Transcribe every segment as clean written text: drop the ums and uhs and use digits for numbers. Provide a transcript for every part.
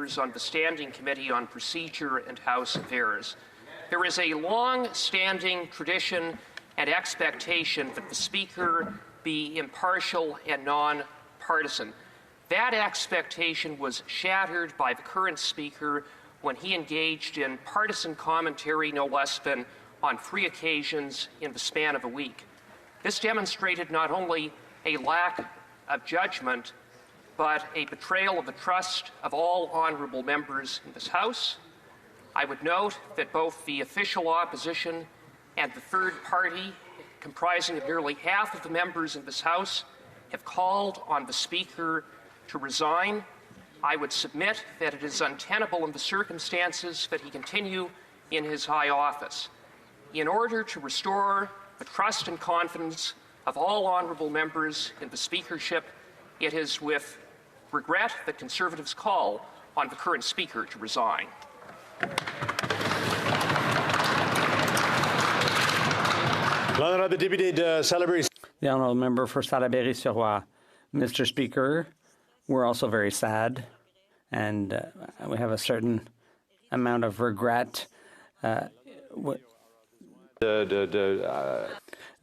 members on the Standing Committee on Procedure and House Affairs. There is a long-standing tradition and expectation that the Speaker be impartial and non-partisan. That expectation was shattered by the current Speaker when he engaged in partisan commentary no less than on 3 occasions in the span of a week. This demonstrated not only a lack of judgment, but a betrayal of the trust of all honourable members in this House. I would note that both the official opposition and the third party, comprising of nearly half of the members in this House, have called on the Speaker to resign. I would submit that it is untenable in the circumstances that he continue in his high office. In order to restore the trust and confidence of all honourable members in the Speakership, it is with regret that Conservatives call on the current Speaker to resign. The honourable member for Salaberry-sur-Roi. Mr. Speaker, we're also very sad, and we have a certain amount of regret. The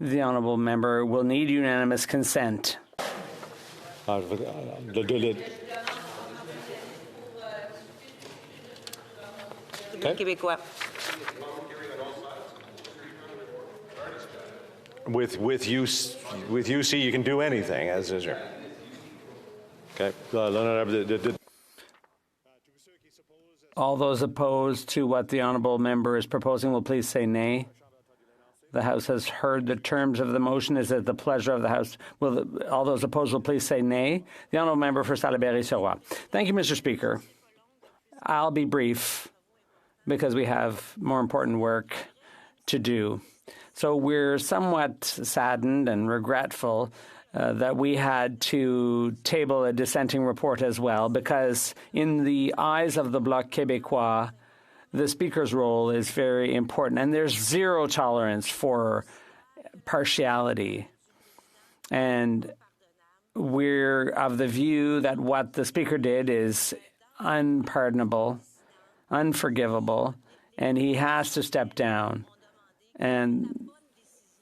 honourable member will need unanimous consent. Okay. With UC, you can do anything, as is your. Okay. All those opposed to what the honourable member is proposing will please say nay. The House has heard the terms of the motion. Is it the pleasure of the House? All those opposed will please say nay. The honourable member for Salaberry-sur-Roi. Thank you, Mr. Speaker. I'll be brief because we have more important work to do. So we're somewhat saddened and regretful that we had to table a dissenting report as well, because in the eyes of the Bloc Québécois, the Speaker's role is very important, and there's zero tolerance for partiality. And we're of the view that what the Speaker did is unpardonable, unforgivable, and he has to step down. And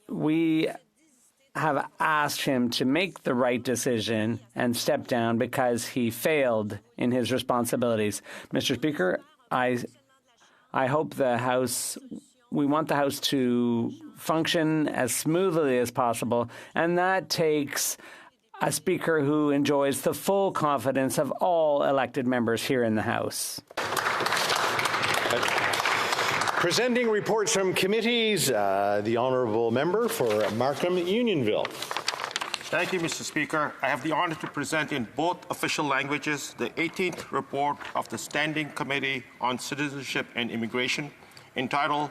we have asked him to make the right decision and step down because he failed in his responsibilities. Mr. Speaker, I hope the House, we want the House to function as smoothly as possible, and that takes a Speaker who enjoys the full confidence of all elected members here in the House. Presenting reports from committees, the honourable member for Markham Unionville. Thank you, Mr. Speaker. I have the honour to present in both official languages the 18th report of the Standing Committee on Citizenship and Immigration, entitled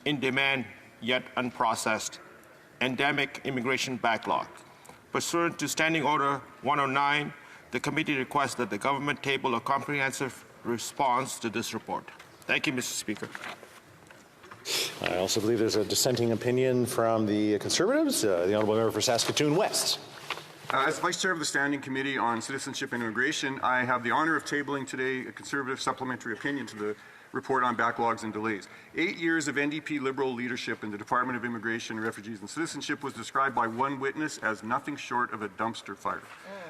In Demand Yet Unprocessed, Endemic Immigration Backlog. Pursuant to Standing Order 109, the committee requests that the government table a comprehensive response to this report. Thank you, Mr. Speaker. I also believe there's a dissenting opinion from the Conservatives. The honourable member for Saskatoon West. As Vice Chair of the Standing Committee on Citizenship and Immigration, I have the honour of tabling today a Conservative supplementary opinion to the report on backlogs and delays. 8 years of NDP Liberal leadership in the Department of Immigration, Refugees and Citizenship was described by one witness as nothing short of a dumpster fire.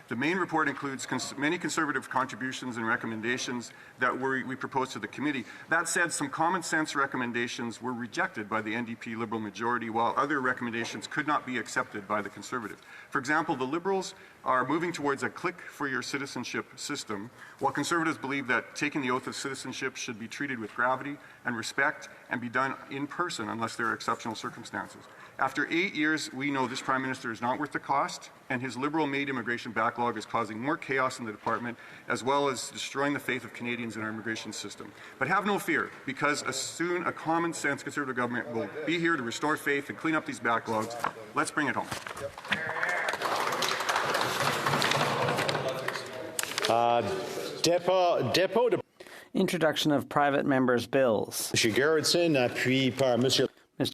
The main report includes many Conservative contributions and recommendations that we proposed to the committee. That said, some common sense recommendations were rejected by the NDP Liberal majority, while other recommendations could not be accepted by the Conservatives. For example, the Liberals are moving towards a click for your citizenship system, while Conservatives believe that taking the oath of citizenship should be treated with gravity and respect and be done in person unless there are exceptional circumstances. After 8 years, we know this Prime Minister is not worth the cost, and his Liberal-made immigration backlog is causing more chaos in the department, as well as destroying the faith of Canadians in our immigration system. But have no fear, because soon a common-sense Conservative government will be here to restore faith and clean up these backlogs. Let's bring it home. Introduction of private members' bills. Monsieur Gerritsen, puis par Monsieur